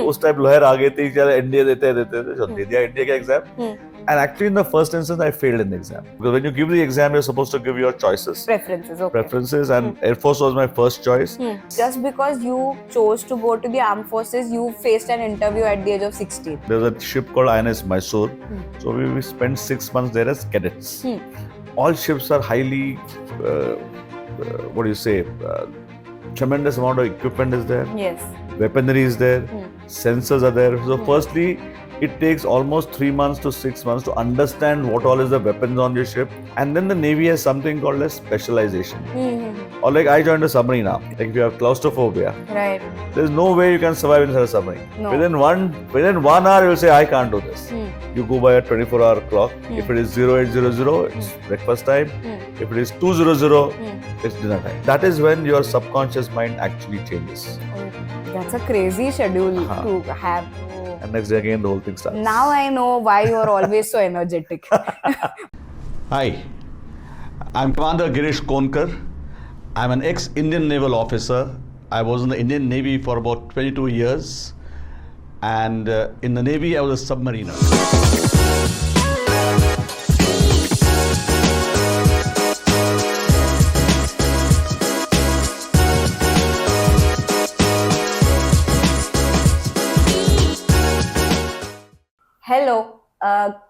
उस टाइम लहर आ गई थी कि एनडीए देते थे तो दे दिया एनडीए का exam. And actually, in the first instance, I failed in the exam. Because when you give the exam, you're supposed to give your choices. Preferences, and Air Force was my first choice. Just because you chose to go to the armed forces, you faced an interview at the age of 16. There was a ship called INS Mysore. So we spent 6 months there as cadets. All ships are highly, tremendous amount of equipment is there. Yes. Weaponry is there. Sensors are there. So firstly, it takes almost 3 months to 6 months to understand what all is the weapons on your ship. And then the Navy has something called as specialization. Or like I joined a submarine arm. Like if you have claustrophobia. Right. There's no way you can survive inside a submarine. No. Within 1 hour, you'll say, I can't do this. You go by a 24-hour clock. If it is 0800, it's breakfast time. If it is 200, it's dinner time. That is when your subconscious mind actually changes. Oh, that's a crazy schedule to have. And next day again, the whole thing starts. Now I know why you are always so energetic. Hi, I'm Commander Girish Konkar. I'm an ex-Indian naval officer. I was in the Indian Navy for about 22 years. And in the Navy, I was a submariner. Hello,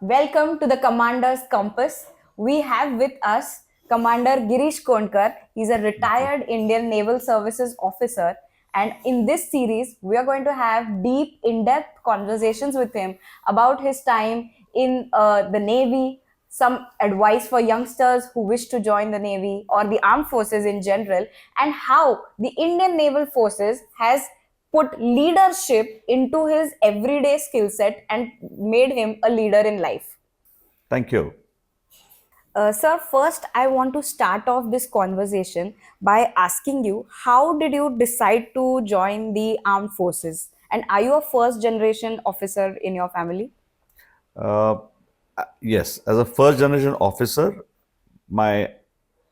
welcome to the Commander's Compass. We have with us Commander Girish Konkar. He's a retired Indian Naval Services officer. And in this series, we are going to have deep, in-depth conversations with him about his time in the Navy, some advice for youngsters who wish to join the Navy or the armed forces in general, and how the Indian Naval Forces has put leadership into his everyday skill set and made him a leader in life. Thank you. Sir, first I want to start off this conversation by asking you, how did you decide to join the armed forces? And are you a first generation officer in your family? Yes, as a first generation officer,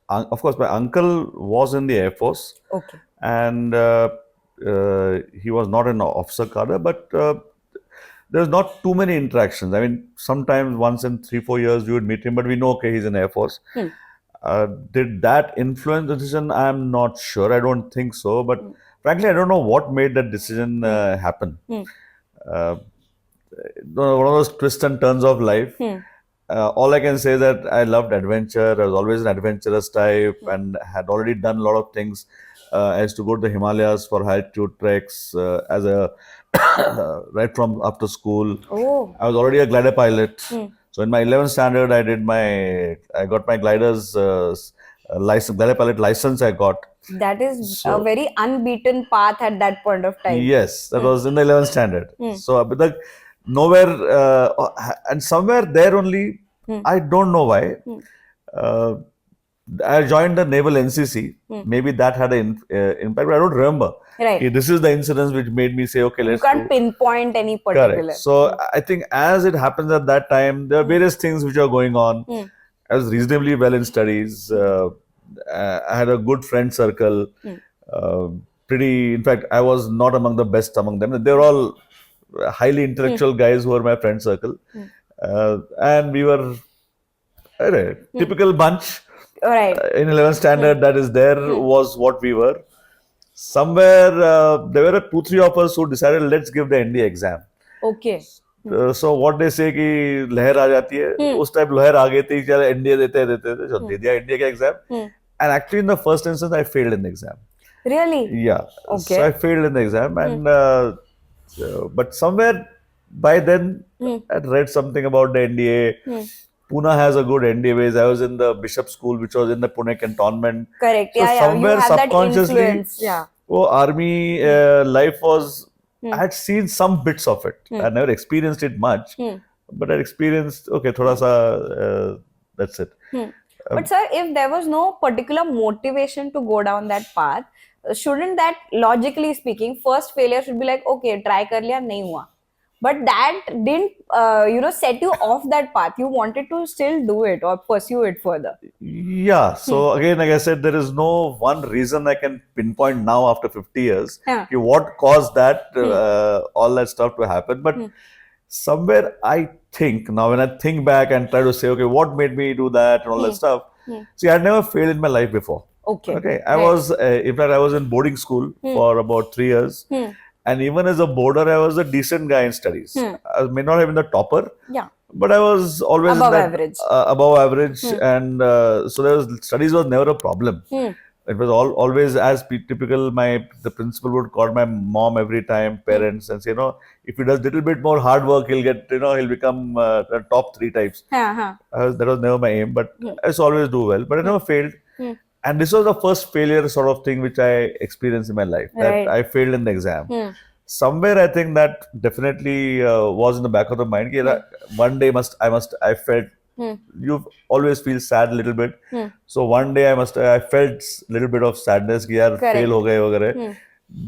of course, my uncle was in the Air Force. Okay. And he was not an officer cadre, but there's not too many interactions. I mean, sometimes once in 3-4 years we would meet him, but we know, okay, he's in Air Force. Did that influence the decision? I'm not sure. I don't think so. But frankly, I don't know what made that decision happen. One of those twists and turns of life. All I can say is that I loved adventure. I was always an adventurous type and had already done a lot of things. I used to go to the Himalayas for high altitude treks as a right from after school. Oh. I was already a glider pilot. So in my 11th standard, I got my glider's license, glider pilot license. I got. That is a very unbeaten path at that point of time. Yes, that was in the 11th standard. So, but and somewhere there only, I don't know why. I joined the Naval NCC. Maybe that had an impact, but I don't remember. Right. Okay, this is the incidence which made me say, okay, let's You can't pinpoint any particular. Correct. So I think as it happens at that time, there are various things which are going on. I was reasonably well in studies. I had a good friend circle. In fact, I was not among the best among them. They were all highly intellectual guys who were my friend circle. And we were a typical bunch. Right. In 11th standard, that is there was what we were. Somewhere there were 2-3 of us who decided, let's give the NDA exam. Okay. So what they say कि लहर आ जाती है, उस time लहर आ गई थी कि NDA देते थे, so दे दिया NDA का exam. And actually in the first instance, I failed in the exam. Really? Yeah. Okay. So I failed in the exam, and but somewhere by then I'd read something about the NDA. Pune has a good NDA base. I was in the Bishop School, which was in the Pune cantonment. Correct. So somewhere you have subconsciously, that influence. Yeah. Army life was. I had seen some bits of it. I never experienced it much, but I experienced. Okay, thoda sa. That's it. But sir, if there was no particular motivation to go down that path, shouldn't that, logically speaking, first failure should be like, okay, try kar liya, nahi hua. But that didn't, set you off that path. You wanted to still do it or pursue it further. Yeah. So again, like I said, there is no one reason I can pinpoint now after 50 years. Yeah. Okay, what caused that, all that stuff to happen? But somewhere I think now, when I think back and try to say, okay, what made me do that and all that stuff. See, I never failed in my life before. Okay. Okay. I Right. was, in fact, I was in boarding school for about 3 years. And even as a boarder, I was a decent guy in studies. I may not have been the topper, Yeah. but I was always Above in that, average. above average, and so there was studies was never a problem. It was always as typical. The principal would call my mom every time, parents, and say, if he does little bit more hard work, he'll get, he'll become the top 3 types. Uh-huh. That was never my aim, but I used to always do well. But I never failed. And this was the first failure sort of thing which I experienced in my life, Right. that I failed in the exam. Somewhere I think that definitely was in the back of the mind. One day I felt, you always feel sad a little bit. So one day I felt little bit of sadness कि यार Correct. fail हो गए वगैरह.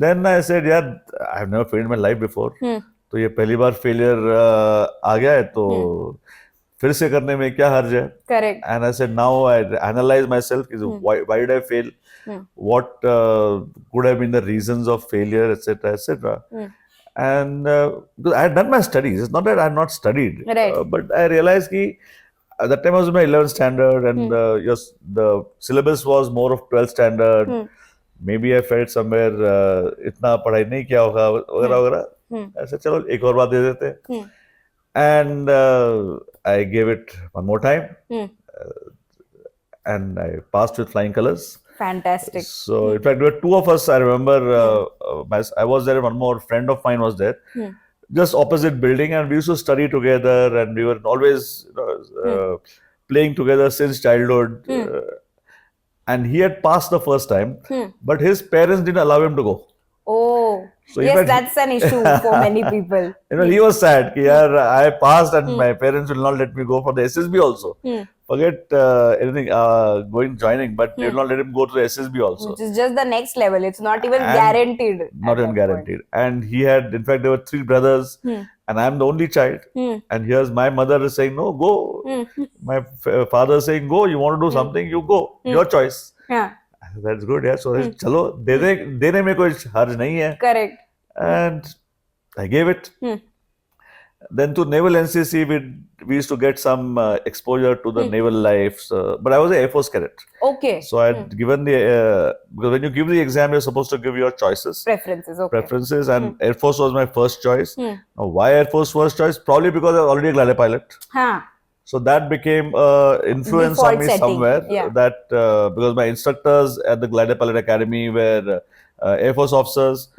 Then I said, यार, I've never failed in my life before. तो ये पहली बार failure आ गया है, तो फिर से करने में क्या हर्ज है? Correct. And I said, now I analyze myself. Why did I fail? What could have been the reasons of failure, etc., etc. And because I had done my studies, it's not that I had not studied, Right. but I realized that at that time I was in my 11th standard, and the syllabus was more of 12th standard. Maybe I felt somewhere इतना पढ़ाई नहीं किया होगा वगैरह वगैरह. ऐसे चलो एक और बार दे देते हैं. And I gave it one more time, and I passed with flying colors. Fantastic. So in fact, there were 2 of us. I remember I was there, and one more friend of mine was there, just opposite building, and we used to study together, and we were always playing together since childhood. And he had passed the first time, but his parents didn't allow him to go. Oh, So in yes, fact, that's an issue for many people. he was sad. Ki, yaar, I passed, and my parents will not let me go for the SSB also. Forget anything, joining, but they will not let him go to the SSB also. Which is just the next level. It's not even And guaranteed. Not even guaranteed. And he had, in fact, there were 3 brothers, and I'm the only child. And here's my mother is saying, no, go. My father is saying, go. You want to do something, you go. Your choice. Yeah. That's good, yeah. So चलो देने में कोई हर्ज नहीं है. Correct. And I gave it. Then to naval NCC, we used to get some exposure to the naval life. But I was an Air Force cadet. Okay. So I had given the because when you give the exam, you're supposed to give your choices. Preferences. Okay. Preferences, and Air Force was my first choice. Now, why Air Force first choice? Probably because I was already a glider pilot. Huh. So that became influence Default on me setting. somewhere. Yeah. That because my instructors at the Glider Pilot Academy were Air Force officers.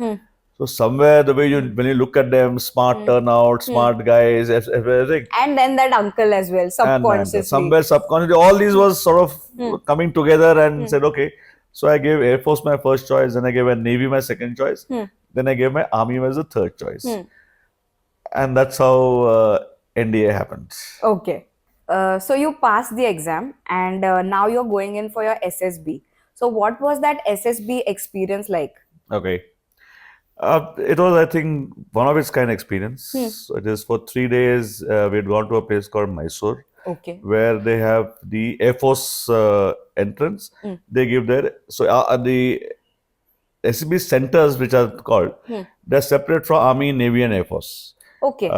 So somewhere the way when you look at them, smart turnout, smart guys, everything. And then that uncle as well, subconsciously. And somewhere subconsciously, all these was sort of coming together, and said, okay. So I gave Air Force my first choice, then I gave a Navy my second choice, then I gave my Army as the third choice. And that's how NDA happened. Okay. So you passed the exam, and now you're going in for your SSB. So what was that SSB experience like? Okay. It was, I think, one of its kind experience. It is for 3 days. We had gone to a place called Mysore, Okay. where they have the Air Force entrance. They give their the SSB centers, which are called, they're separate from Army, Navy, and Air Force. Okay.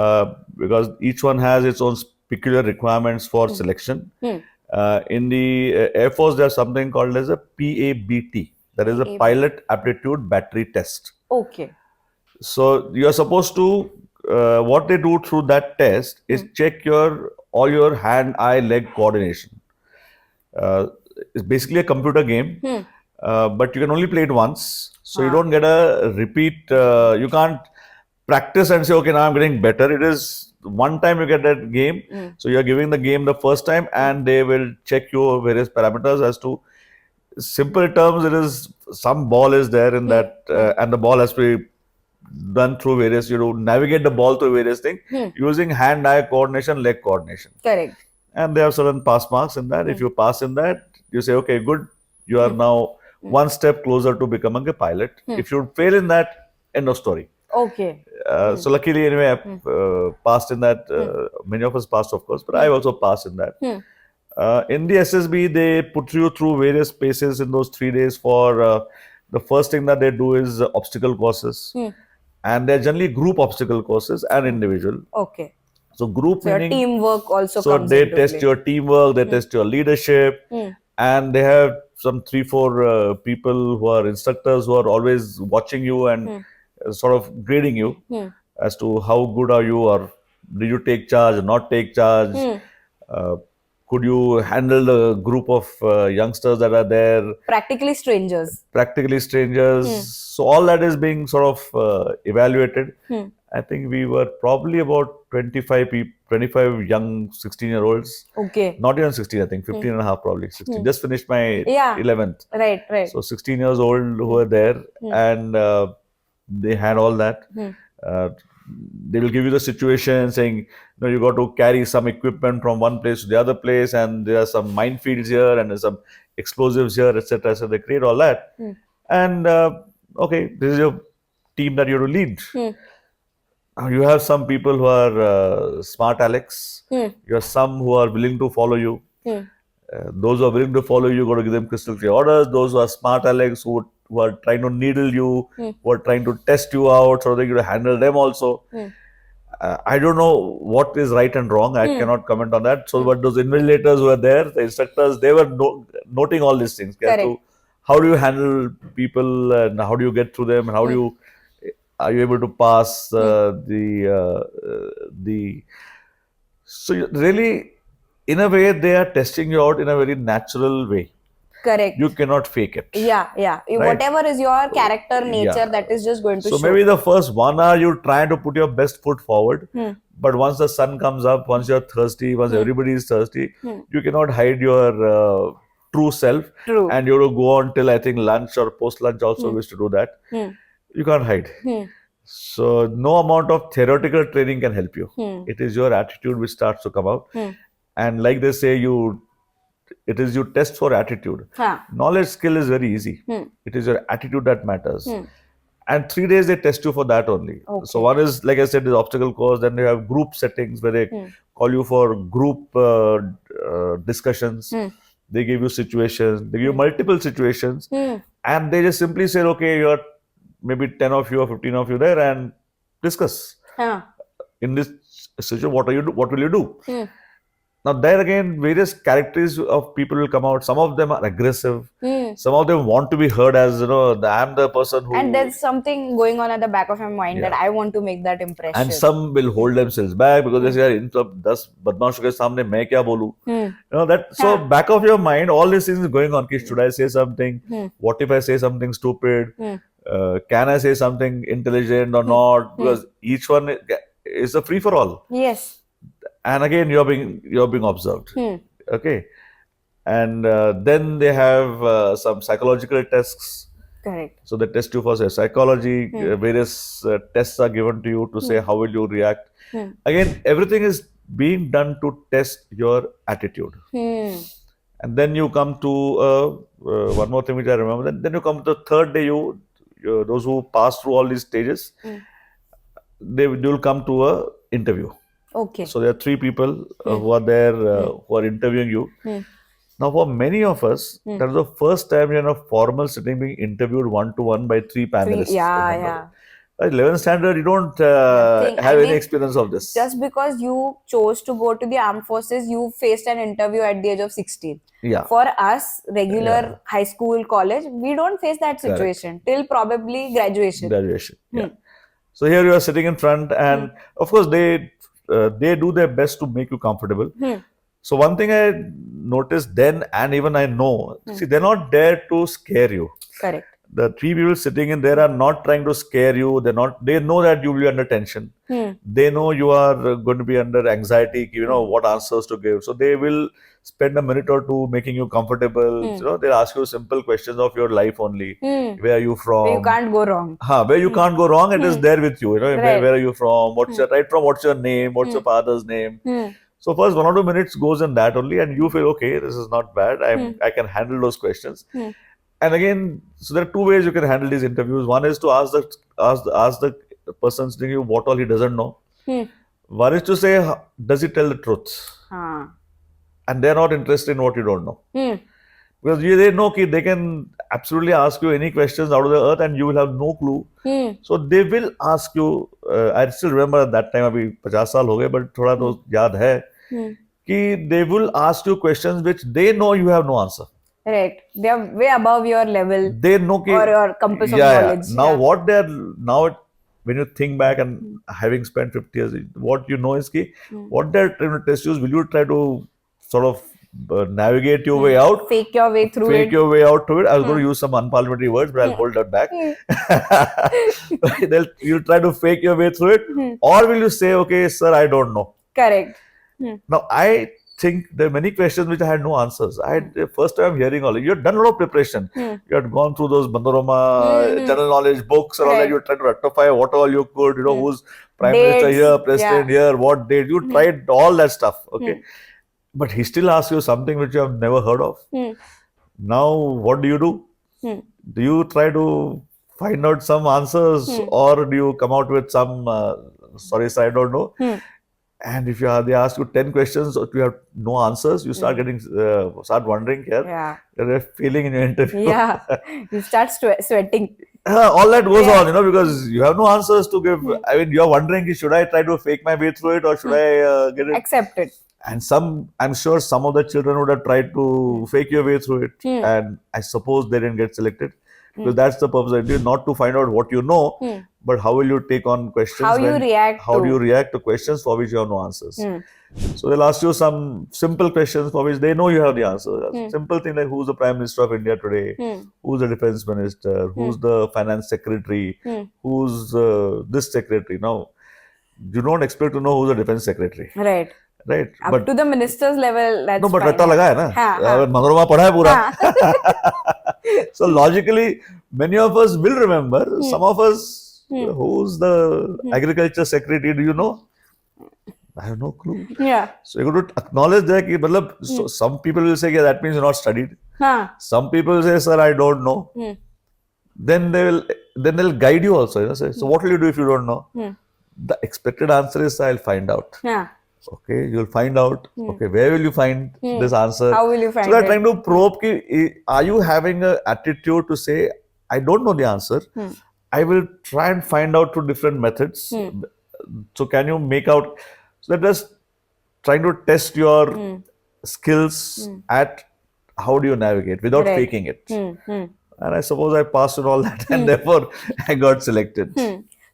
Because each one has its own peculiar requirements for selection. In the Air Force, there's something called as a PABT. That is a Pilot Aptitude Battery Test. Okay. So you are supposed to, what they do through that test is check all your hand, eye, leg coordination. It's basically a computer game, but you can only play it once. So you don't get a repeat, you can't practice and say, okay, now I'm getting better. It is one time you get that game. So you're giving the game the first time, and they will check your various parameters as to, simple terms, it is some ball is there in that, and the ball has to be done through various, navigate the ball through various things using hand-eye coordination, leg coordination. Correct. And they have certain pass marks in that. If you pass in that, you say, okay, good, you are now one step closer to becoming a pilot. If you fail in that, end of story. Okay. So luckily, anyway, I passed in that. Many of us passed, of course, but I also passed in that. In the SSB, they put you through various paces in those 3 days. For the first thing that they do is obstacle courses, and they're generally group obstacle courses and individual. Okay. So group So your meaning, teamwork also so comes they into test play. your teamwork, they test your leadership, and they have some 3-4 people who are instructors who are always watching you and sort of grading you as to how good are you, or did you take charge or not take charge. Uh, could you handle the group of youngsters that are there, Practically strangers. practically strangers? So all that is being sort of evaluated. I think we were probably about 25 people, 25 young 16-year-olds. Okay. Not even 16, I think 15 and a half, probably 16. Just finished my Yeah. 11th. Right. So 16 years old who were there, and they had all that. They will give you the situation saying, you got to carry some equipment from one place to the other place, and there are some minefields here and there's some explosives here, etc. So they create all that. And okay, this is your team that you have to lead. You have some people who are smart Alex. You have some who are willing to follow you. Those who are willing to follow you, got to give them crystal clear orders. Those who are smart Alex, who are trying to needle you, who are trying to test you out, so that you handle them also. I don't know what is right and wrong. I cannot comment on that. So, but those invigilators who were there, the instructors, they were noting all these things. As to how do you handle people, and how do you get through them, and how do you are you able to pass the. So really, in a way, they are testing you out in a very natural way. Correct. You cannot fake it. Yeah. Right? Whatever is your character, nature, that is just going to show. So maybe the first 1 hour you're trying to put your best foot forward. But once the sun comes up, once you're thirsty, once everybody is thirsty, you cannot hide your true self. True. And you have to go on till I think lunch or post lunch also wish to do that. You can't hide. So no amount of theoretical training can help you. It is your attitude which starts to come out. And like they say, it is you test for attitude. Knowledge skill is very easy. It is your attitude that matters. And 3 days they test you for that only. So one is, like I said, is obstacle course. Then they have group settings where they call you for group discussions. They give you situations. They give you multiple situations. And they just simply say, okay, you are maybe 10 of you or 15 of you there, and discuss. In this situation, what will you do? Now, there again, various characters of people will come out. Some of them are aggressive. Some of them want to be heard as, I'm the person who. And there's something going on at the back of your mind that I want to make that impression. And some will hold themselves back because they say, in 10 badmashon ke samne main kya bolu? That. So back of your mind, all these things is going on. Should I say something? What if I say something stupid? Can I say something intelligent or not? Because each one is a free for all. Yes. And again, you're being observed. Okay. And then they have some psychological tests. Correct. So they test you for psychology. Various tests are given to you to say how will you react. Again, everything is being done to test your attitude. And then you come to one more thing which I remember. Then you come to the third day. Those who pass through all these stages, they will come to a interview. Okay. So there are 3 people who are there who are interviewing you. Now, for many of us, that was the first time you're in a formal setting being interviewed one-to-one by 3 panelists. Yeah. At 11th standard, you don't have any experience of this. Just because you chose to go to the armed forces, you faced an interview at the age of 16. Yeah. For us, regular high school, college, we don't face that situation till probably graduation. Yeah. So here you are sitting in front, and of course they do their best to make you comfortable. So one thing I noticed then, and even I know, see, they're not there to scare you. Correct. The 3 people sitting in there are not trying to scare you. They know that you will be under tension. They know you are going to be under anxiety, what answers to give. So they will spend a minute or two making you comfortable. They'll ask you simple questions of your life only. Where are you from? Where you can't go wrong. Where you can't go wrong, it is there with you. Where are you from? What's your name? What's your father's name? So first 1 or 2 minutes goes in that only, and you feel, okay, this is not bad. I can handle those questions. And again, so there are 2 ways you can handle these interviews. One is to ask the the person's telling you what all he doesn't know. Hmm. One is to say, does he tell the truth? Ah. And they're not interested in what you don't know. Hmm. Because they know that they can absolutely ask you any questions out of the earth and you will have no clue. Hmm. So they will ask you. I still remember at that time, अभी 50 साल हो गए, but थोड़ा तो याद है Hmm. कि they will ask you questions which they know you have no answer. Right. They are way above your level They know कि or your compass of yeah, yeah. knowledge. Now Yeah. what they're now when you think back and having spent 50 years, what you know is कि what they're trying to test you is, will you try to sort of navigate your way out, Fake your way through fake it. your way out to it. I was going to use some unparliamentary words, but I'll hold that back. You'll try to fake your way through it, or will you say, okay, sir, I don't know. Correct. Now, I think there are many questions which I had no answers. The first time I'm hearing all it. You had done a lot of preparation. You had gone through those Bandorama general knowledge books and all that. Right. You tried to rectify what all you could, who's prime minister Dates, here, president here, what date. You tried all that stuff, okay? But he still asks you something which you have never heard of. Now, what do? Do you try to find out some answers, or do you come out with some, sorry, sir, I don't know. And if they ask you 10 questions, or you have no answers, you start getting, start wondering here. Yeah. You're failing in your interview. Yeah. You start sweating. All that goes on, because you have no answers to give. I mean, you're wondering, should I try to fake my way through it, or should I get it? Accept it. And I'm sure some of the children would have tried to fake your way through it. And I suppose they didn't get selected. Because that's the purpose of it, not to find out what you know, but how will you take on questions? How you react How do you react to questions for which you have no answers? So they'll ask you some simple questions for which they know you have the answer. Simple thing like, who's the Prime Minister of India today? Who's the Defense Minister? Who's the Finance Secretary? Who's this Secretary? Now, you don't expect to know who's the Defense Secretary. Right. Right. Up to the minister's level, that's no, but fine. रट्टा लगा है ना. मनोरमा पढ़ा है पूरा. So logically, many of us will remember. Some of us, who's the agriculture secretary? Do you know? I have no clue. Yeah. So you got to acknowledge that. So some people will say, yeah, that means you're not studied. Some people will say, sir, I don't know. Then they'll guide you also. Say, so what will you do if you don't know? The expected answer is, I'll find out. Yeah. Okay, you'll find out. Okay, where will you find this answer? How will you find it? So they're trying to probe, are you having an attitude to say, I don't know the answer. I will try and find out through different methods. So can you make out? So they're just trying to test your skills at how do you navigate without faking it. And I suppose I passed on all that, and therefore I got selected.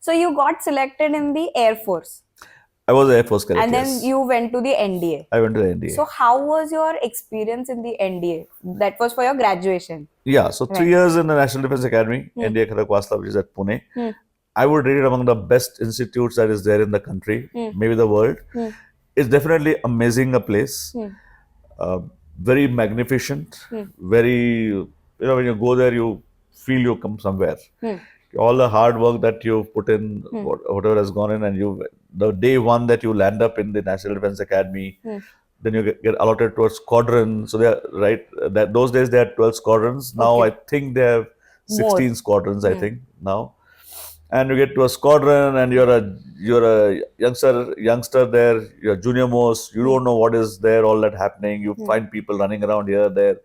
So you got selected in the Air Force. I was an Air Force cadet. And then you went to the NDA. I went to the NDA. So how was your experience in the NDA? That was for your graduation. Yeah, so 3 years in the National Defense Academy, NDA Khadakwasla, which is at Pune. I would rate it among the best institutes that is there in the country, maybe the world. It's definitely amazing a place. Very magnificent. Very, when you go there, you feel you come somewhere. All the hard work that you've put in, whatever has gone in, and the day one that you land up in the National Defense Academy, then you get allotted to a squadron. So they are those days they had 12 squadrons. Now I think they have 16 squadrons. I think now, and you get to a squadron, and you're a youngster there. You're junior most. You don't know what is there, all that happening. You find people running around here, there,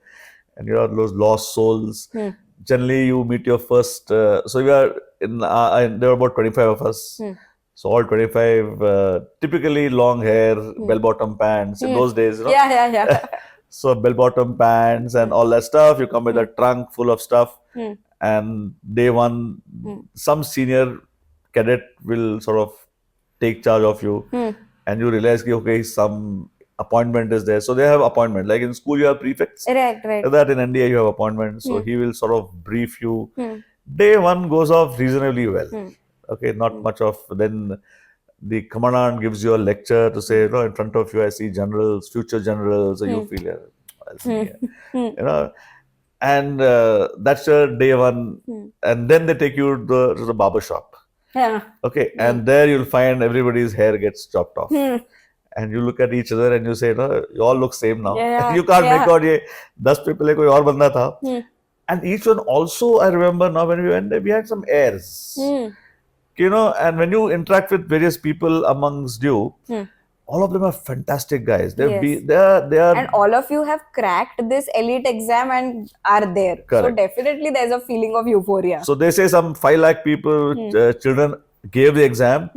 and you're those lost souls. Generally, you meet your first. So we are there were about 25 of us. So all 25, typically long hair, bell-bottom pants. In those days, Yeah. So bell-bottom pants and all that stuff. You come with a trunk full of stuff, and day one, some senior cadet will sort of take charge of you, and you realize, okay, some appointment is there. So they have appointment. Like in school, you have prefects. Right. That in NDA, you have appointment. So he will sort of brief you. Day one goes off reasonably well. Okay, not much of. Then the commandant gives you a lecture to say, in front of you, I see generals, future generals. So you feel, I'll see, and that's your day one. And then they take you to the barber shop. Yeah. Okay, and there you'll find everybody's hair gets chopped off. And you look at each other and you say, no, you all look same now. You can't make out, 10 people hai, koi aur banda tha. And each one also, I remember now when we went there, we had some airs. and when you interact with various people amongst you, all of them are fantastic guys. Yes. They are And all of you have cracked this elite exam and are there. So correct. definitely there's a feeling of euphoria. So they say some 5 lakh people, children gave the exam,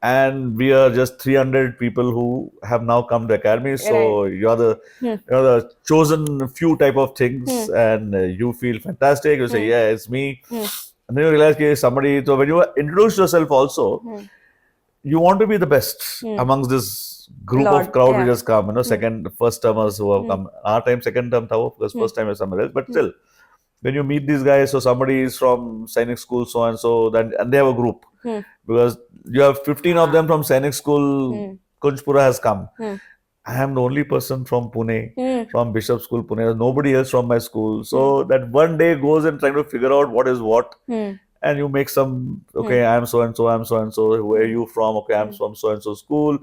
and we are just 300 people who have now come to academy. So you're the chosen few type of things, and you feel fantastic. You say, yeah, it's me. And then you realize okay, somebody. So when you introduce yourself, also you want to be the best amongst this group of crowd which has come. Second, first termers who have come. Our time, second term, because first time is somewhere else. But still, when you meet these guys, so somebody is from Sainik school, so and so, then and they have a group because you have 15 of them from Sainik school. Kunjpura has come. I am the only person from Pune, from Bishop School, Pune. There's nobody else from my school. So that one day goes in trying to figure out what is what. And you make some, okay, I'm so and so, I'm so and so. Where are you from? Okay, I'm from so and so school.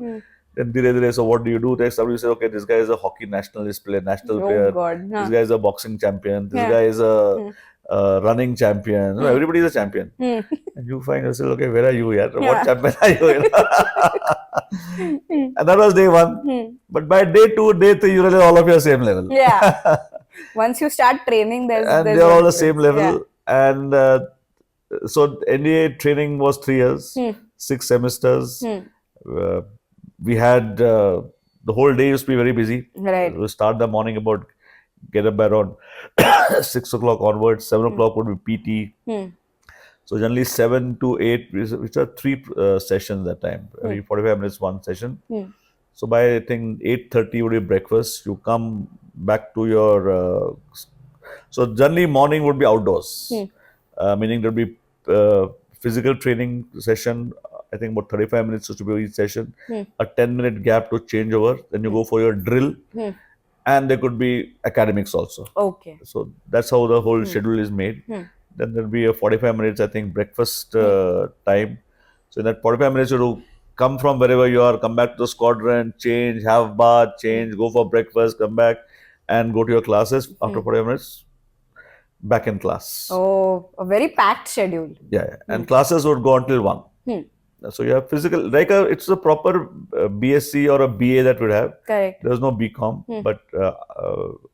Then dire, so what do you do? Then somebody says, okay, this guy is a hockey nationalist player, national player. God. This guy is a boxing champion. This guy is a running champion. Everybody is a champion. And you find yourself, okay, where are you here? What champion are you? And that was day one. But by day 2, day 3, you realize all of you are same level. Yeah. Once you start training, there's they're all the same level. And so NDA training was 3 years, 6 semesters. We had the whole day used to be very busy. Right. We start the morning about get up by around 6 o'clock onwards. 7 o'clock would be PT. So generally 7 to 8, which are 3 sessions that time. Every 45 minutes one session. So by I think 8:30 would be breakfast. You come back to your. So generally morning would be outdoors, meaning there would be physical training session. I think about 35 minutes to be each session. A 10-minute gap to change over. Then you go for your drill. And there could be academics also. Okay. So that's how the whole schedule is made. Then there'll be a 45 minutes, I think, breakfast time. So in that 45 minutes, you have to come from wherever you are, come back to the squadron, change, have bath, change, go for breakfast, come back and go to your classes. After 45 minutes, back in class. Oh, a very packed schedule. Yeah. And classes would go until 1. So you have physical, like it's a proper BSc or a BA that would have. Correct. There was no BCom, but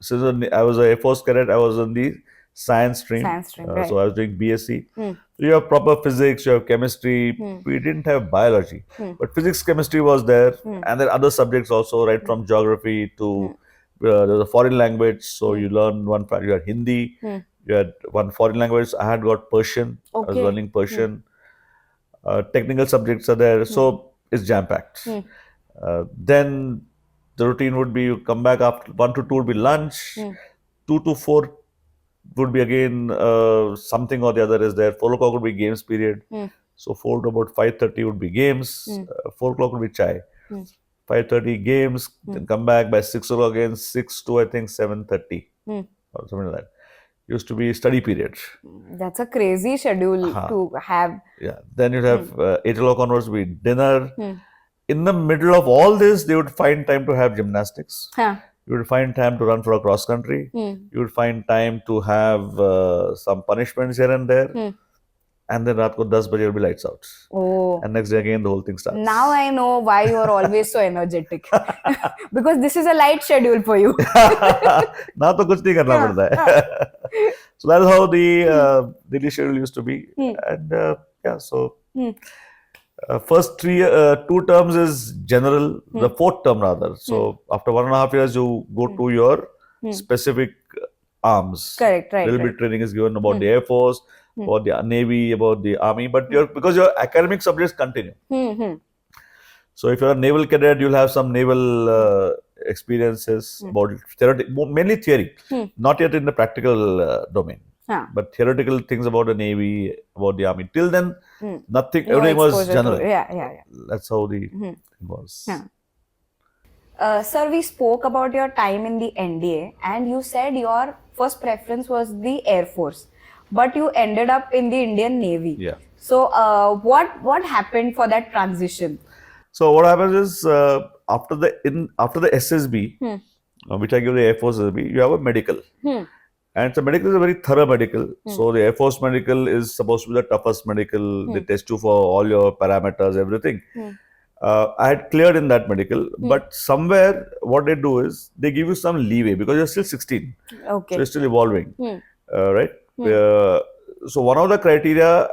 since I was a Air Force cadet, I was in the science stream. Right. So I was doing BSc. So you have proper physics, you have chemistry. We didn't have biology, but physics, chemistry was there, and then other subjects also, right from geography to there's a foreign language. So you learn one. You had Hindi. You had one foreign language. I had got Persian. I was learning Persian. Technical subjects are there, so it's jam-packed. Then the routine would be you come back after 1 to 2 would be lunch, 2 to 4 would be again something or the other is there. 4 o'clock would be games period. So 4 to about 5:30 would be games. 4 o'clock would be chai. 5:30 games, then come back by 6 o'clock again, 6 to I think 7:30 or something like that. Used to be study period. That's a crazy schedule to have. Yeah. Then you'd have 8 o'clock onwards would be dinner. In the middle of all this, they would find time to have gymnastics. You would find time to run for a cross country. You would find time to have some punishments here and there. And then raat ko 10 baje will be lights out. Oh. And next day again the whole thing starts. Now I know why you are always so energetic. Because this is a light schedule for you. Now to kuch nahi karna padta hai. So that is how the daily schedule used to be. And so first 2 terms is general, the 4th term rather. So after 1.5 years you go to your specific arms. Correct, right. A little bit training is given about the Air Force, about the Navy, about the Army, but because your academic subjects continue. So if you're a naval cadet, you'll have some naval experiences about mainly theory, not yet in the practical domain, but theoretical things about the Navy, about the Army. Till then, nothing, everything was general. That's how the thing was. Sir, we spoke about your time in the NDA and you said your first preference was the Air Force, but you ended up in the Indian Navy. Yeah. So what happened for that transition? So what happens is after the SSB, which I give the Air Force SSB, you have a medical. And so medical is a very thorough medical. So the Air Force medical is supposed to be the toughest medical. They test you for all your parameters, everything. I had cleared in that medical, but somewhere what they do is they give you some leeway because you're still 16, so Okay. you're still evolving, right? So one of the criteria,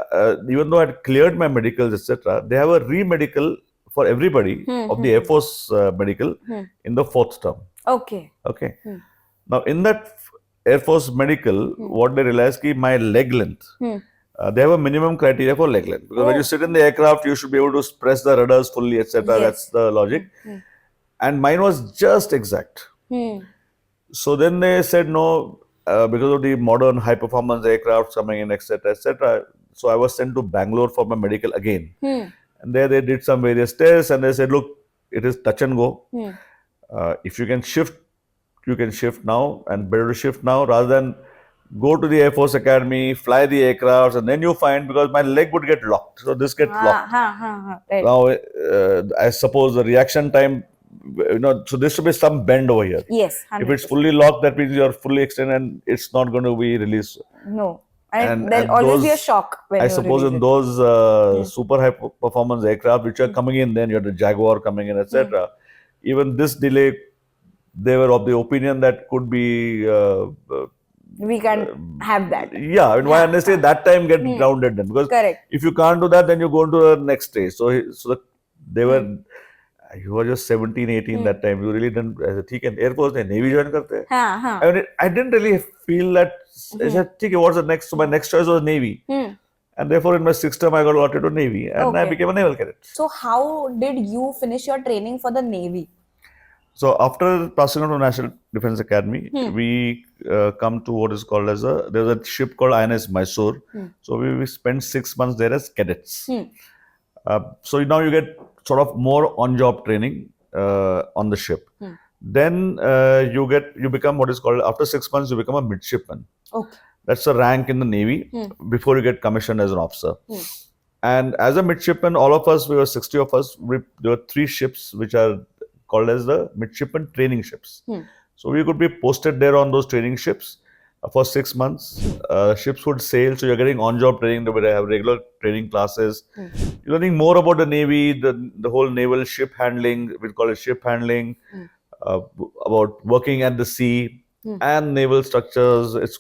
even though I had cleared my medicals, etc., they have a re-medical for everybody of the Air Force medical in the 4th term. Okay. Okay. Now, in that Air Force medical, what they realized is my leg length. They have a minimum criteria for leg length because when you sit in the aircraft, you should be able to press the rudders fully, etc. Yes. That's the logic. And mine was just exact. So then they said no, because of the modern high performance aircraft coming in, etc., etc. So I was sent to Bangalore for my medical again. And there they did some various tests and they said, look, it is touch and go. If you can shift, you can shift now, and better to shift now rather than go to the Air Force Academy, fly the aircrafts, and then you find because my leg would get locked. So this gets locked. Right. Now, I suppose the reaction time, so there should be some bend over here. Yes. If it's 100%. fully locked, that means you're fully extended and it's not going to be released. No. And And there'll always be a those- shock when I you suppose release in it. those super high performance aircraft which are coming in, then you have the Jaguar coming in, etc. Even this delay, they were of the opinion that could be. We can have that. Yeah, I mean, why understand that time get grounded then? Because Correct. if you can't do that, then you go into the next stage. So they were. You were just 17, 18 that time. You really didn't. As a ठीक Air Force, Navy join करते हैं. I mean, I didn't really feel that. I said, ठीक है, what's the next? So my next choice was Navy. And therefore, in my 6th term, I got allotted to Navy, and I Okay. became a naval cadet. So how did you finish your training for the Navy? So after passing out of National Defence Academy, we come to what is called as there's a ship called INS Mysore. So we spent 6 months there as cadets. So now you get sort of more on-job training on the ship. Then you become what is called, after 6 months you become a midshipman. Okay. That's a rank in the Navy before you get commissioned as an officer. And as a midshipman, all of us, we were 60 of us, there were 3 ships which are called as the midshipman training ships. So we could be posted there on those training ships for 6 months. Ships would sail, so you're getting on-job training. They would have regular training classes. You're learning more about the Navy, the whole naval ship handling. We call it ship handling, about working at the sea and naval structures. It's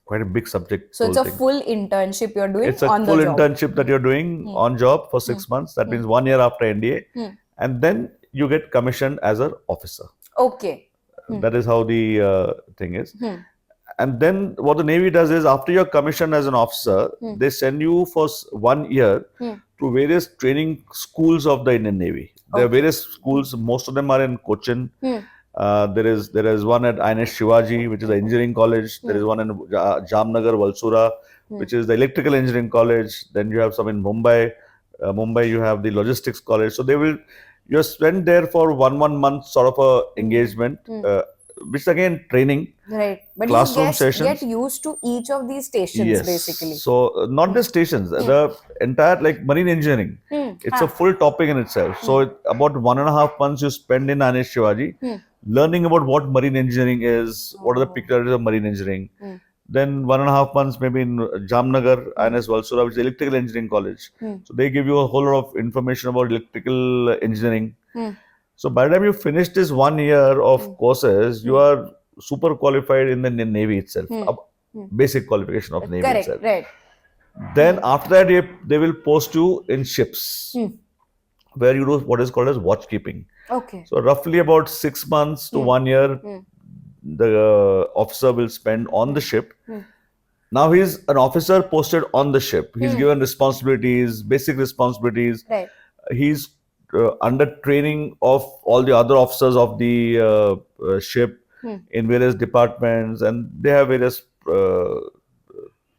quite a big subject. So it's a full internship you're doing It's a on full the job. internship that you're doing on job for 6 months. That means 1 year after NDA. And then you get commissioned as an officer. Okay. That is how the thing is. And then what the Navy does is, after you're commissioned as an officer, they send you for 1 year to various training schools of the Indian Navy. There are various schools. Most of them are in Cochin. There is one at INS Shivaji, which is the engineering college. There is one in Jamnagar, Valsura, which is the electrical engineering college. Then you have some in Mumbai. Mumbai, you have the logistics college. So you spend there for one month sort of a engagement, which is again training. Right. But Classroom you sessions. get used to each of these stations, Yes. basically. So not just stations, the entire like marine engineering. It's a full topic in itself. So about 1.5 months you spend in INS Shivaji, learning about what marine engineering is, what are the peculiarities of marine engineering. Then 1.5 months maybe in Jamnagar, INS Valsura, which is electrical engineering college. So they give you a whole lot of information about electrical engineering. So by the time you finish this 1 year of courses, you are super qualified in the Navy itself. Basic qualification of Navy Correct. itself. Right. Then after that, they will post you in ships, where you do what is called as watchkeeping. Okay. So roughly about 6 months to 1 year, the officer will spend on the ship. Now he's an officer posted on the ship. He's given responsibilities, basic responsibilities. Right. He's under training of all the other officers of the ship in various departments, and they have various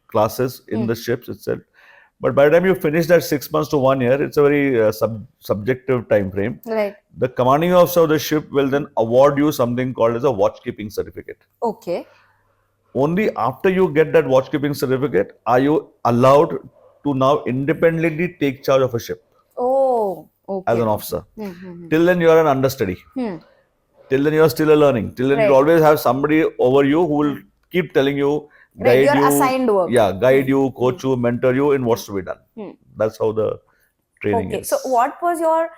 classes in the ships itself. But by the time you finish that 6 months to 1 year, it's a very subjective time frame. Right. The commanding officer of the ship will then award you something called as a watchkeeping certificate. Okay. Only after you get that watchkeeping certificate are you allowed to now independently take charge of a ship. Oh, okay. As an officer. Till then you are an understudy. Till then you are still a learning. Till then you always have somebody over you who will keep telling you, Right, guide your you, assigned work. guide you, coach you, mentor you in what's to be done. That's how the training Okay, is. so what was your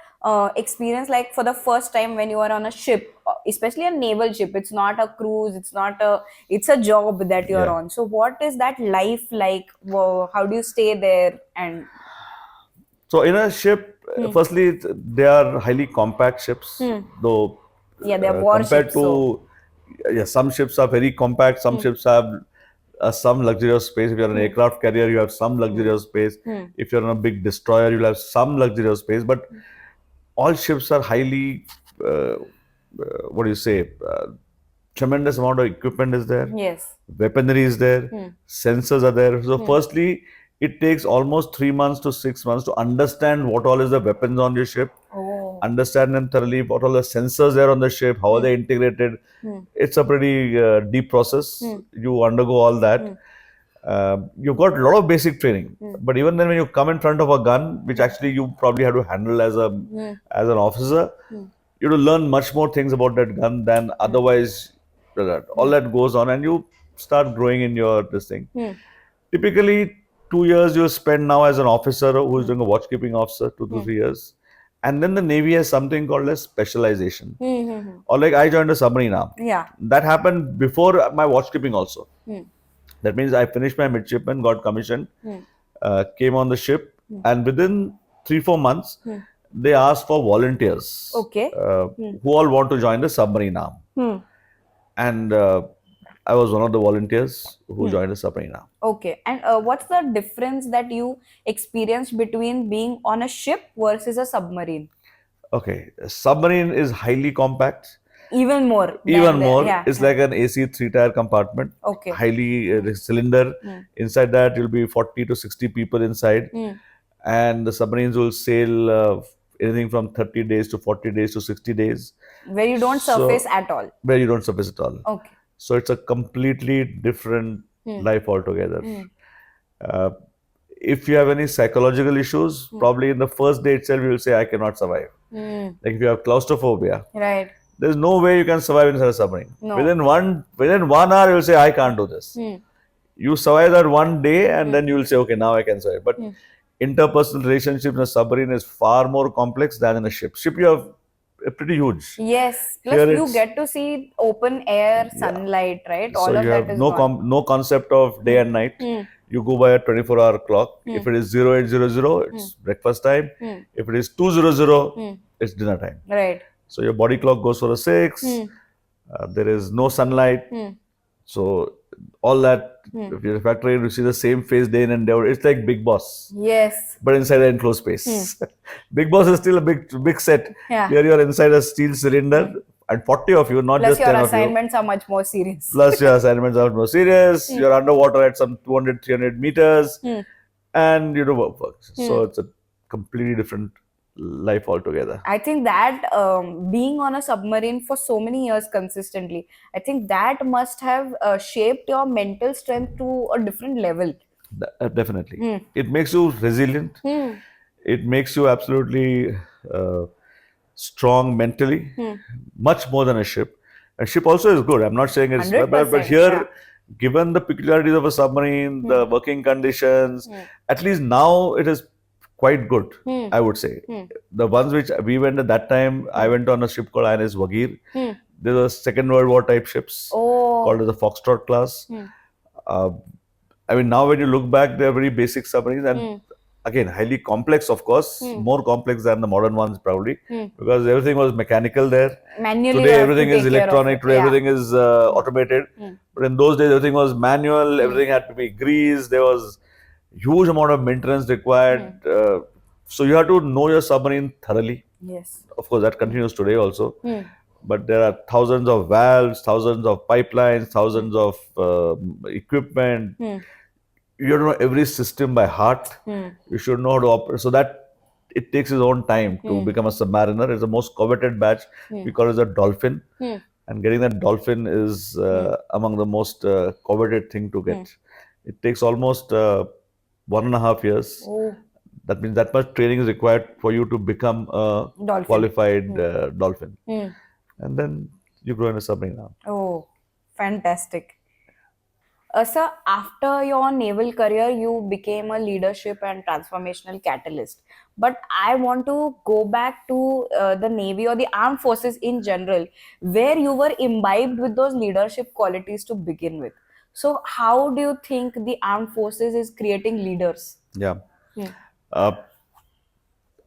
experience like for the first time when you were on a ship, especially a naval ship? It's not a cruise, it's a job that you're Yeah. on. So what is that life like? How do you stay there? And So in a ship, firstly, they are highly compact ships, though yeah, they're compared warships, so to some ships are very compact. Some ships have some luxurious space. If you're an aircraft carrier, you have some luxurious space. If you're on a big destroyer, you'll have some luxurious space. But all ships are highly, what do you say? Tremendous amount of equipment is there. yes. Weaponry is there, sensors are there. So, firstly, it takes almost 3 months to 6 months to understand what all is the weapons on your ship, Oh. understand them thoroughly, what all the sensors there on the ship, how are they integrated. It's a pretty deep process. You undergo all that. You've got a lot of basic training, but even then, when you come in front of a gun, which actually you probably have to handle as an officer, you have to learn much more things about that gun than otherwise. All that goes on, and you start growing in your this thing. Typically, 2 years you spend now as an officer who is doing a watchkeeping officer, 2 to 3 years, and then the Navy has something called as specialization. Or like I joined a submarine arm. Yeah. That happened before my watchkeeping also. That means I finished my midshipman, got commissioned, came on the ship, and within 3-4 months, they asked for volunteers. Okay. Who all want to join the submarine arm? And I was one of the volunteers who joined the submarine arm. Okay. And what's the difference that you experienced between being on a ship versus a submarine? Okay, a submarine is highly compact. Even more. Even more, Yeah. it's like an AC three-tire compartment. Okay. Highly cylinder. Inside that, you'll be 40 to 60 people inside, and the submarines will sail anything from 30 days to 40 days to 60 days. Where you don't surface at all. Where you don't surface at all. Okay. So it's a completely different life altogether. If you have any psychological issues, probably in the first day itself, you will say, I cannot survive. Like if you have claustrophobia, Right. there's no way you can survive inside a submarine. No. Within 1 hour, you will say, I can't do this. You survive that one day, and then you will say, okay, now I can survive. But interpersonal relationships in a submarine is far more complex than in a ship. Ship, you have pretty huge. Yes. Plus, Here you it's- get to see open air, sunlight, right? All So of you that have is no gone. no concept of day and night. You go by a 24-hour clock. If it is 0800, it's breakfast time. If it is 200, it's dinner time. Right. So your body clock goes for a 6. There is no sunlight. So all that, if you're factoring, you see the same face day in and day out. It's like Big Boss, Yes. but inside an enclosed space. Big Boss is still a big set. Yeah. Here you're inside a steel cylinder, and 40 of you, not Plus, just your 10 of you. assignments are much more serious. Plus your assignments are more serious. You're underwater at some 200, 300 meters, and you do work. So it's a completely different life altogether. I think that being on a submarine for so many years consistently, I think that must have shaped your mental strength to a different level. Definitely. It makes you resilient. It makes you absolutely strong mentally, much more than a ship. A ship also is good. I'm not saying it's, but 100%, here, yeah. given the peculiarities of a submarine, the working conditions, at least now it is quite good, I would say. The ones which we went at that time, I went on a ship called INS Wagir. There were Second World War type ships called as the Foxtrot class. I mean, now when you look back, they're very basic submarines, and again, highly complex, of course, more complex than the modern ones, probably, because everything was mechanical there. Manually, Today, you have to everything is take care of electronic, it. today, Yeah. everything is automated. But in those days, everything was manual, everything had to be greased, there was huge amount of maintenance required. So you have to know your submarine thoroughly. Yes. Of course, that continues today also. But there are thousands of valves, thousands of pipelines, thousands of equipment. You have to know every system by heart. You should know how to operate. So that it takes its own time to become a submariner. It's the most coveted batch. We call it a dolphin. And getting that dolphin is among the most coveted thing to get. It takes almost 1.5 years. Oh. That means that much training is required for you to become a Dolphin. qualified dolphin. And then you grow in a submarine now. Oh, fantastic. Sir, after your naval career, you became a leadership and transformational catalyst. But I want to go back to the Navy or the armed forces in general, where you were imbibed with those leadership qualities to begin with. So, how do you think the armed forces is creating leaders? Yeah. Hmm. Uh,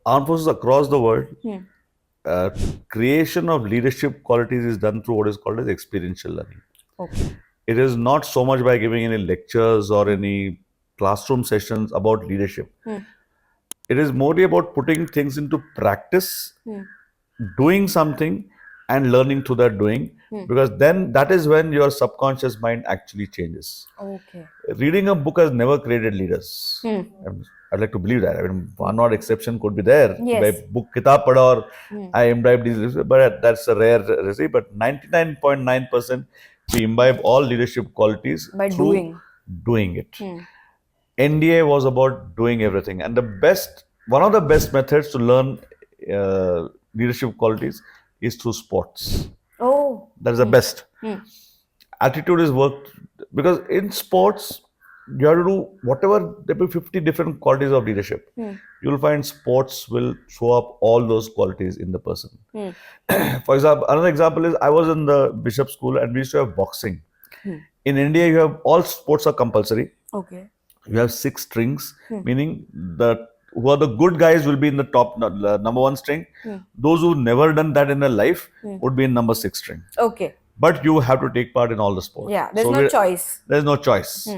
Armed forces across the world, Hmm. uh, creation of leadership qualities is done through what is called as experiential learning. Okay. It is not so much by giving any lectures or any classroom sessions about leadership. Hmm. It is more about putting things into practice, Hmm. doing something and learning through that doing, Hmm. because then that is when your subconscious mind actually changes. Okay. Reading a book has never created leaders. Hmm. I'd like to believe that. I mean, one odd exception could be there. By Yes. book kitab padha or Hmm. I imbibe these, but that's a rare recipe. But 99.9% we imbibe all leadership qualities By through doing. doing it. Hmm. NDA was about doing everything, and one of the best methods to learn leadership qualities is through sports. Oh. That is the best. Hmm. Attitude is worked because in sports you have to do whatever. There will be 50 different qualities of leadership. Hmm. You'll find sports will throw up all those qualities in the person. Hmm. For example, another example is I was in the bishop school and we used to have boxing. Hmm. In India, you have all sports are compulsory. Okay. You have 6 strings, meaning the who are the good guys will be in the top number 1 string. Those who never done that in their life would be in number 6 string. Okay. But you have to take part in all the sports. Yeah, there's no choice. There's no choice.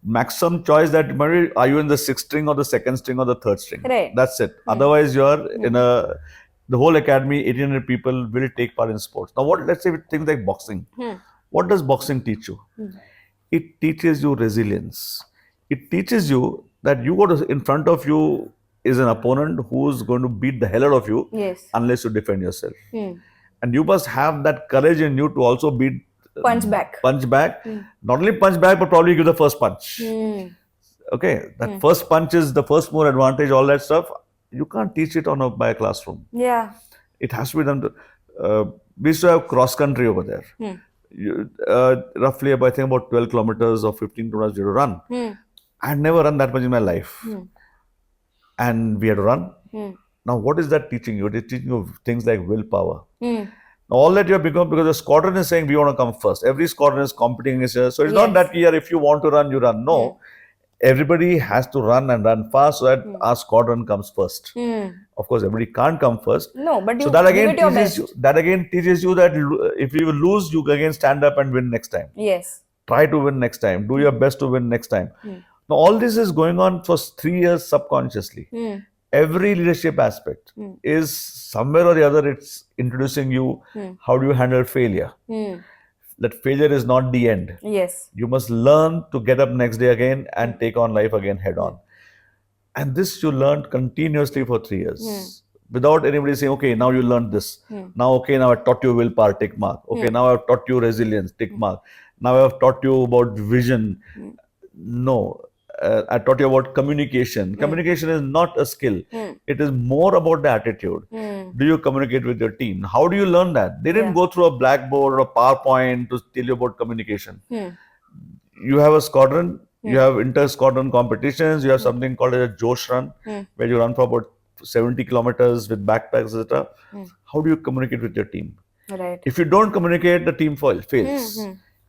Maximum choice that maybe are you in the 6th string or the 2nd string or the 3rd string. Right. That's it. Otherwise, you're in the whole academy, 1,800 people will take part in sports. Now, let's say things like boxing. What does boxing teach you? It teaches you resilience. It teaches you that you got in front of you is an opponent who's going to beat the hell out of you Yes. unless you defend yourself. And you must have that courage in you to also beat Punch back. Not only punch back, but probably give the first punch. Okay, that first punch is the first move advantage, all that stuff. You can't teach it by a classroom. Yeah. It has to be done. We used to have cross country over there. Roughly, I think about 12 kilometers or 15 kilometers you had to run. I had never run that much in my life. And we had to run. Now, what is that teaching you? It is teaching you things like willpower. Now, all that you have become because the squadron is saying we want to come first. Every squadron is competing against each other. So it's not that here if you want to run, you run. No. Everybody has to run and run fast so that our squadron comes first. Of course, everybody can't come first. No, but you so that give again it your teaches you. best. That again teaches you that if you lose, you again stand up and win next time. Yes. Try to win next time. Do your best to win next time. Now, all this is going on for 3 years subconsciously. Every leadership aspect is somewhere or the other, it's introducing you how do you handle failure. That failure is not the end. Yes. You must learn to get up next day again and take on life again head on. And this you learned continuously for 3 years without anybody saying, okay, now you learned this. Now, okay, now I taught you willpower, tick mark. Okay, now I've taught you resilience, tick mark. Now I've taught you about vision. No, I taught you about communication. Communication is not a skill. It is more about the attitude. Do you communicate with your team? How do you learn that? They didn't go through a blackboard or a PowerPoint to tell you about communication. You have a squadron, you have inter-squadron competitions, you have something called a Josh run, where you run for about 70 kilometers with backpacks, etc. How do you communicate with your team? Right. If you don't communicate, the team fails.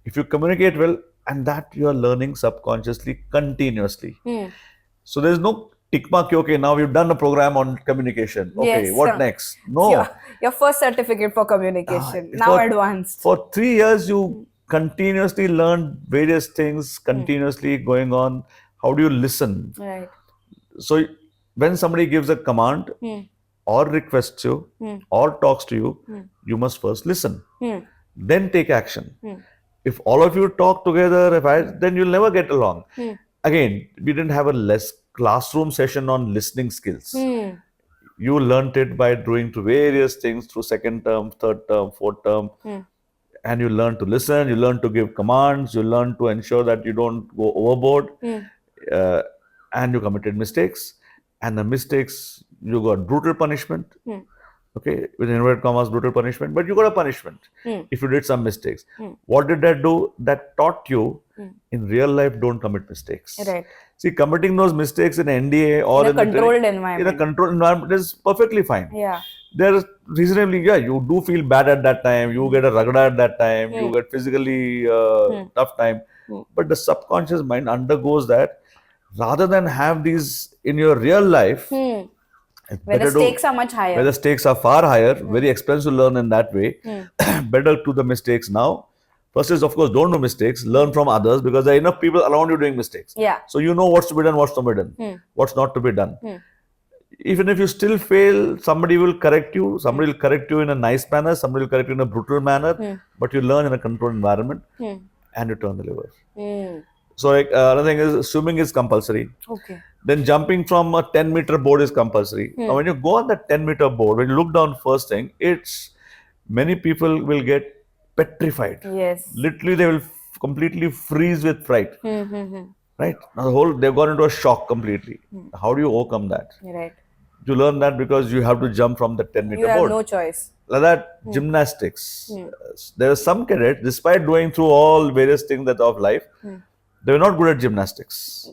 If you communicate well, and that you are learning subconsciously, continuously. So there's no tick mark, okay, now you've done a program on communication. Okay, Yes, what next? No. Your first certificate for communication. Now advanced. For 3 years, you continuously learn various things, continuously going on. How do you listen? Right. So when somebody gives a command or requests you or talks to you, you must first listen. Then take action. If all of you talk together, then you'll never get along. Again, we didn't have a less classroom session on listening skills. You learnt it by doing through various things through 2nd term, 3rd term, 4th term. And you learn to listen, you learn to give commands, you learn to ensure that you don't go overboard. And you committed mistakes. And the mistakes, you got brutal punishment. Okay, with inverted commas, brutal punishment, but you got a punishment if you did some mistakes. What did that do? That taught you in real life, don't commit mistakes. Right. See, committing those mistakes in NDA or In a in the controlled in a environment. controlled environment is perfectly fine. Yeah. There reasonably, yeah, you do feel bad at that time, you get a ragda at that time, you get physically tough time, but the subconscious mind undergoes that. Rather than have these in your real life, it's Where the better to stakes are much where higher. the stakes are far higher, very expensive to learn in that way. Better to the mistakes now. First is, of course, don't do mistakes, learn from others, because there are enough people around you doing mistakes. Yeah. So you know what's to be done, what's not to be done, what's not to be done. Even if you still fail, somebody will correct you. Somebody will correct you in a nice manner, somebody will correct you in a brutal manner, but you learn in a controlled environment and you turn the lever. So, like, another thing is swimming is compulsory. Okay. Then jumping from a 10-meter board is compulsory. Now, when you go on that 10-meter board, when you look down first thing, it's many people will get petrified. Yes. Literally, they will completely freeze with fright. Right? Now, they've gone into a shock completely. How do you overcome that? Right. You learn that because you have to jump from the 10-meter You have board. no choice. Like that, gymnastics. There are some cadets, despite going through all various things that of life, they were not good at gymnastics.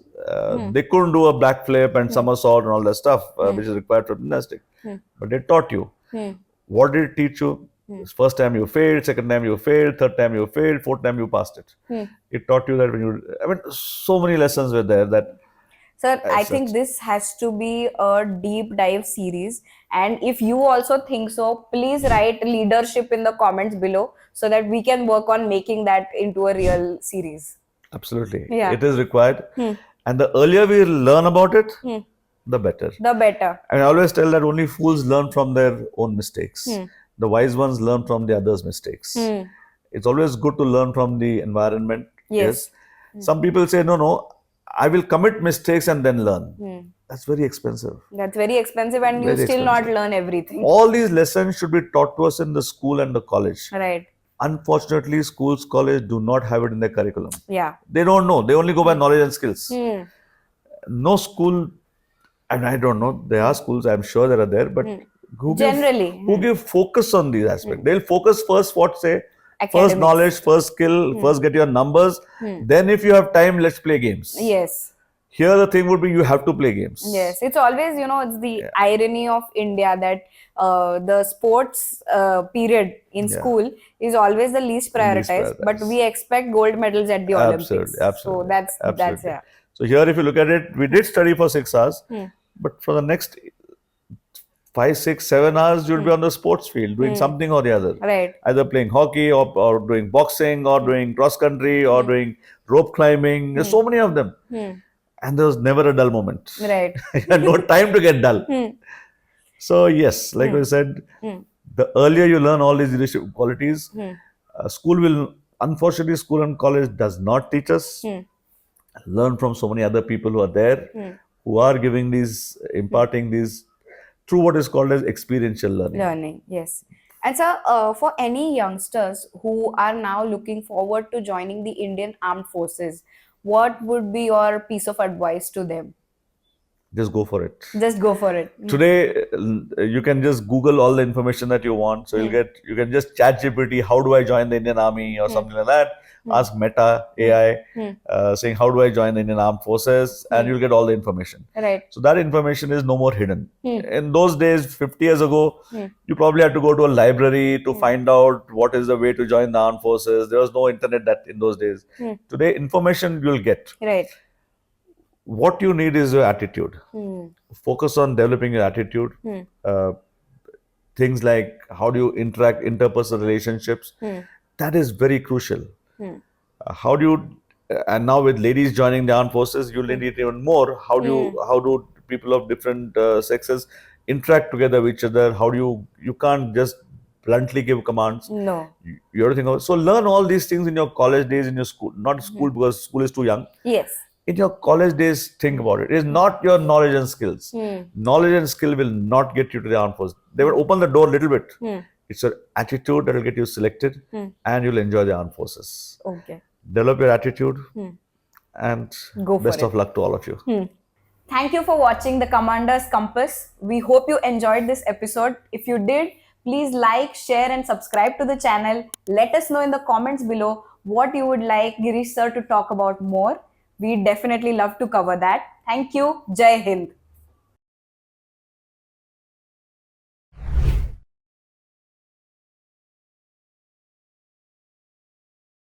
They couldn't do a backflip and somersault and all that stuff, which is required for gymnastics. But they taught you. What did it teach you? First time you failed, second time you failed, third time you failed, fourth time you passed it. It taught you that when you, I mean, so many lessons were there that. Sir, I think this has to be a deep dive series. And if you also think so, please write leadership in the comments below so that we can work on making that into a real series. Absolutely. Yeah. It is required. And the earlier we learn about it, the better. The better. I always tell that only fools learn from their own mistakes. The wise ones learn from the others' mistakes. It's always good to learn from the environment. Yes. Some people say, no, I will commit mistakes and then learn. That's very expensive. That's very expensive, and you Very still not expensive. learn everything. All these lessons should be taught to us in the school and the college. Right. Unfortunately, schools, college do not have it in their curriculum. Yeah. They don't know. They only go by knowledge and skills. No school, and I don't know, there are schools, I'm sure there are there, but who give focus on these aspects. They'll focus first, first Academics. knowledge, first skill, first get your numbers. Then if you have time, let's play games. Yes. Here the thing would be you have to play games. Yes, it's always, it's the irony of India that the sports period in school is always the least prioritized, but we expect gold medals at the Olympics. Absolutely. So that's yeah. So here, if you look at it, we did study for 6 hours, but for the next 5, 6, 7 hours, you'll be on the sports field doing something or the other. Right. Either playing hockey or doing boxing or doing cross country or doing rope climbing. There's so many of them. And there was never a dull moment. Right. You had no time to get dull. So, yes, like I said, the earlier you learn all these leadership qualities, unfortunately, school and college does not teach us. Learn from so many other people who are there, who are giving these, imparting these through what is called as experiential learning. Yes. And sir, for any youngsters who are now looking forward to joining the Indian Armed Forces, what would be your piece of advice to them? Just go for it. Just go for it. Today, you can just Google all the information that you want. So you can just chat GPT, how do I join the Indian Army or something like that. Ask Meta AI, saying how do I join the Indian Armed Forces, and you'll get all the information. Right. So that information is no more hidden. In those days, 50 years ago, you probably had to go to a library to find out what is the way to join the armed forces. There was no internet that in those days. Today, information you'll get. Right. What you need is your attitude. Focus on developing your attitude. Things like how do you interact, interpersonal relationships. That is very crucial. How do you, and now with ladies joining the armed forces, you'll need it even more. How do people of different sexes interact together with each other? How do you can't just bluntly give commands. No. You have to think of, so learn all these things in your college days, in your school, not school because school is too young. Yes. In your college days, think about it. It is not your knowledge and skills. Knowledge and skill will not get you to the armed force. They will open the door a little bit. It's your attitude that will get you selected, and you'll enjoy the armed forces. Okay. Develop your attitude, and Go for best it. of luck to all of you. Thank you for watching the Commander's Compass. We hope you enjoyed this episode. If you did, please like, share, and subscribe to the channel. Let us know in the comments below what you would like Girish sir to talk about more. We definitely love to cover that. Thank you. Jai Hind.